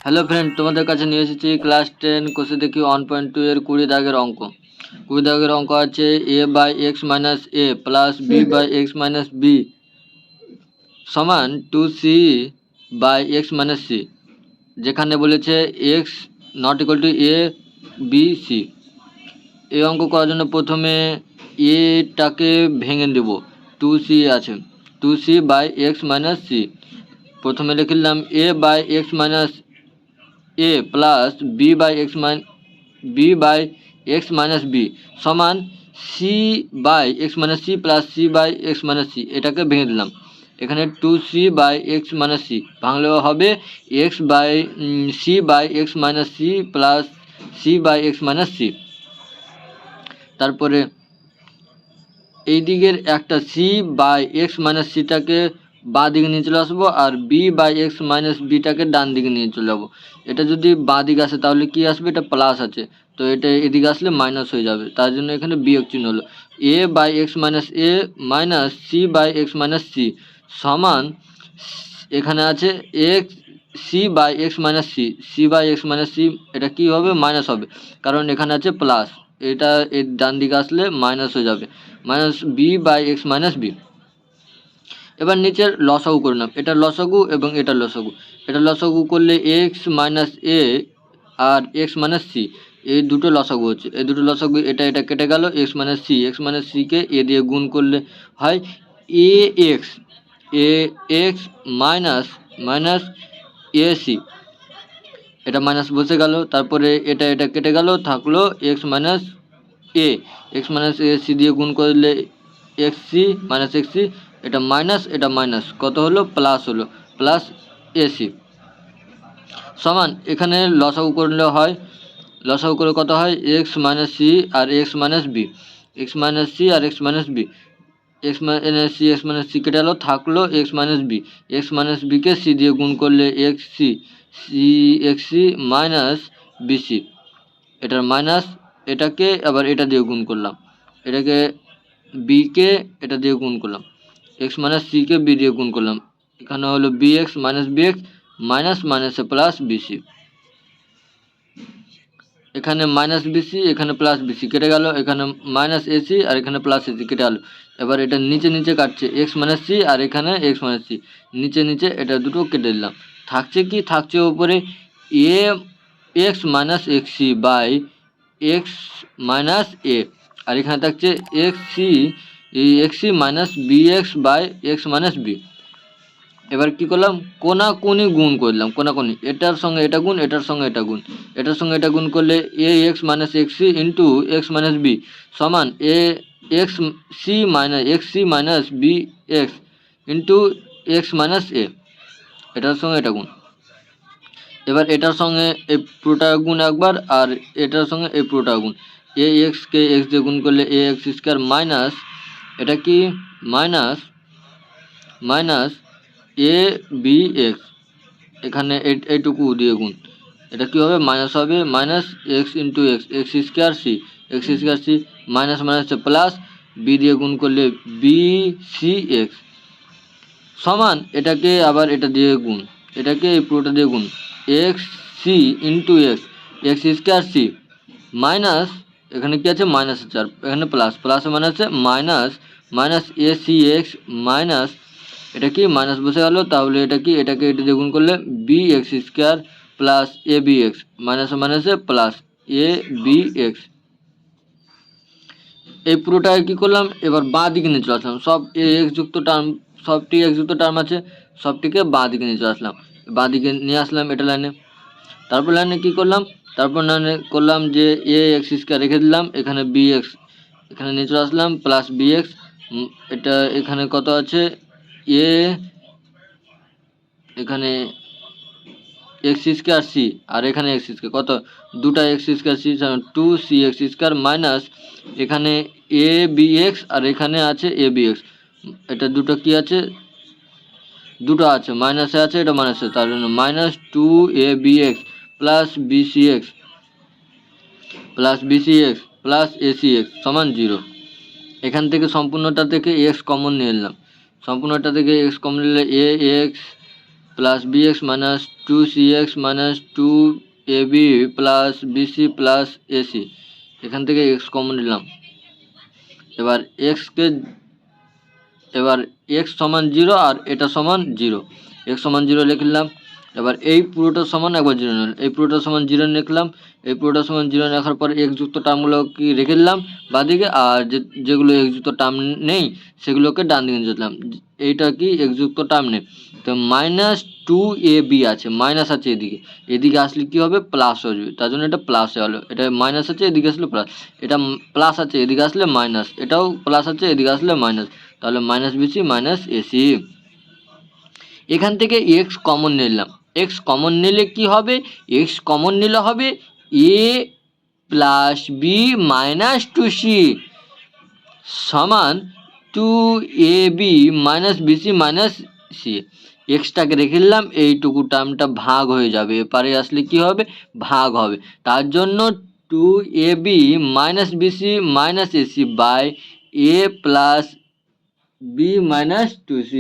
Hello friend, তোমাদের কাছে নিয়ে এসেছি ক্লাস 10 কোষে দেখি 1.2 এর 20 দাগের অঙ্ক। 20 দাগের অঙ্ক আছে a by x minus a plus B by x minus B সমান 2c by x minus c, যেখানে বলেছে x not equal to a b c. এই অঙ্ক করার জন্য প্রথমে এটাকে ভেঙে দেব। 2c আছে, 2c by x minus C. প্রথমে লিখলাম a by x minus a plus B by x minus B সমান C by x minus C plus C by x minus C. এটাকে ভেঙে দিলাম। এখানে 2c by x minus C ভাঙলেও হবে x by C by x minus C plus C by x minus C. তারপরে এই দিকের একটা সি বাই এক্স মাইনাস সিটাকে বাঁ দিকে নিয়ে চলে আসবো, আর বি বাই এক্স মাইনাস বিটাকে ডান দিকে নিয়ে চলে যাবো। এটা যদি বাঁ দিকে আসে তাহলে কি আসবে, এটা প্লাস আছে, তো এটা এদিকে আসলে মাইনাস হয়ে যাবে, তার জন্য এখানে বিয়োগ চিহ্ন হলো। A by x minus A minus C by x minus C সমান, এখানে আছে x C by x minus C, C by x minus C, এটা কী হবে, মাইনাস হবে, কারণ এখানে আছে প্লাস, এটা এর ডান দিকে আসলে মাইনাস হয়ে যাবে, minus b by x minus B. এবার নিচের লসাগু করে নাম, এটা লসাগু এবং এটা লসাগু। এটা লসাগু করলে x minus A R x minus C, এই দুটো লসাগু হচ্ছে, এই দুটো লসাগু, এটা এটা কেটে গেল, এক্স মাইনাস সিকে এ দিয়ে গুণ করলে হয় A x minus minus A C, এটা মাইনাস বসে গেল। তারপরে এটা এটা কেটে গেল, থাকলো এক্স মাইনাস এ সি দিয়ে গুণ করলে x C minus x c, এটা মাইনাস কত হলো, প্লাস হলো, প্লাস এসি সমান, এখানে লসাগু করলে হয়, লসাগু করে কত হয়, এক্স মাইনাস সি আর x minus B, x minus C আর x minus B, x minus C কেটে গেলো, থাকলো এক্স মাইনাস বিকে সি দিয়ে গুণ করলে এক্স সি মাইনাস বিসি, এটার মাইনাস, এটাকে আবার এটা দিয়ে গুণ করলাম, এটাকে বিকে এটা দিয়ে গুণ করলাম, এক্স মাইনাস সিকে বি দিয়ে গুণ করলাম, এখানে হলো বি এক্স মাইনাস মাইনাসে প্লাস বিসি, এখানে মাইনাস বিসি এখানে প্লাস বিসি কেটে গেল, এখানে মাইনাস এসি আর এখানে প্লাস এসি কেটে গেল। এবার এটা নিচে নিচে কাটছে, এক্স মাইনাস সি আর এখানে এক্স মাইনাস সি, নিচে নিচে এটা দুটো কেটে দিলাম, থাকছে কি, থাকছে উপরে A x minus x C by x minus A, আর এখানে থাকছে x C minus B x by x minus B. এবার কি করলাম, কোনাকুনি গুণ করলাম, কোনাকুনি, এটার সঙ্গে এটা গুণ, এটার সঙ্গে এটা গুণ, এটার সঙ্গে এটা গুণ করলে A x minus x C into x minus B সমান A x C minus B x into x minus A, এটার সঙ্গে এটা গুণ। এবার এটার সঙ্গে এই পুরোটা গুণ একবার, আর এটার সঙ্গে এই পুরোটা গুণ, এ এক্সকে এক্স দিয়ে গুণ করলে এ এক্স স্কোয়ার মাইনাস, এটা কি মাইনাস এ বি এক্স, এখানে এইটুকু দিয়ে গুণ, এটা কি হবে, মাইনাস হবে, minus x into x square c minus মাইনাসে প্লাস, বি দিয়ে গুণ করলে বি সি এক্স সমান, এটাকে আবার এটা দিয়ে গুণ, এটাকে এই পুরোটা দিয়ে গুণ, x C into x square c minus, এখানে কি আছে, মাইনাস আছে, আর এখানে প্লাস মাইনাসে মাইনাস এ সি এক্স মাইনাস, এটা কি মাইনাস বসে গেল, তাহলে এটা কি, এটাকে এটা দিয়ে গুণ করলে B x square plus A B x মাইনাসে প্লাস এ বি এক্স। এই পুরোটাকে কী করলাম, এবার বাঁ দিকে নিয়ে চলে আসলাম, সব এক্স যুক্ত টার্ম, সবটি এক্স যুক্ত টার্ম আছে, সবটিকে বাঁ দিকে নিয়ে চলে আসলাম, বাঁ দিকে নিয়ে আসলাম এটা লাইনে। তারপর লাইনে কী করলাম, তারপর লাইনে করলাম যে এ এক্স স্কোয়ার রেখে দিলাম, এখানে বি এক্স এখানে নিয়ে চলে আসলাম প্লাস বি এক্স, এটা এখানে কত আছে, এ এখানে এক্স স্কোয়ার সি আর এখানে এক্স স্কোয়ার, কত, দুটা x square c 2c x square minus, এখানে এ বি এক্স আর এখানে আছে এ বি এক্স, এটা দুটো কি আছে, দুটো আছে, মাইনাসে আছে, এটা মাইনাসে, তার জন্য minus 2 x plus b c x plus a c x সমান 0। এখান থেকে সম্পূর্ণটা থেকে এক্স কমন নিয়ে নিলাম, সম্পূর্ণটা থেকে এক্স কমন নিলে A x plus B x minus 2cx minus 2ab plus BC plus AC. এখান থেকে এক্স কমন নিলাম। এবার এক্স সমান 0 আর এটা সমান 0, এক্স সমান 0 লিখলাম। এবার এই পুরোটা সমান একবার 0 নিলাম, এই পুরোটা সমান 0 লিখলাম। এই পুরোটা সমান 0 রাখার পর এক্স যুক্ত টার্মগুলো কি রেখে দিলাম বাঁদিকে, আর যেগুলো এক্স যুক্ত টার্ম নেই সেগুলোকে ডান দিকে নিয়ে যেলাম। এইটা কি এক্স যুক্ত টার্ম নেই, তো মাইনাস 2ab আছে, মাইনাস আছে এদিকে, এদিকে আসলে কি হবে প্লাস আসবে, তার জন্য এটা প্লাসে হলো। এটা মাইনাস আছে এদিকে আসলে প্লাস, এটা প্লাস আছে এদিকে আসলে মাইনাস, এটাও প্লাস আছে এদিকে আসলে মাইনাস, তাহলে মাইনাস বিসি মাইনাস এসি। এখান থেকে এক্স কমন নিলাম, এক্স কমন নিলে কি হবে, এক্স কমন নিলে হবে এ প্লাস বি মাইনাস 2c সমান 2ab minus BC minus C. এক্সটাকে রেখে দিলাম, এইটুকু টার্মটা ভাগ হয়ে যাবে, এপারে আসলে কি হবে ভাগ হবে, তার জন্য 2ab minus BC minus a c by a plus b minus 2c।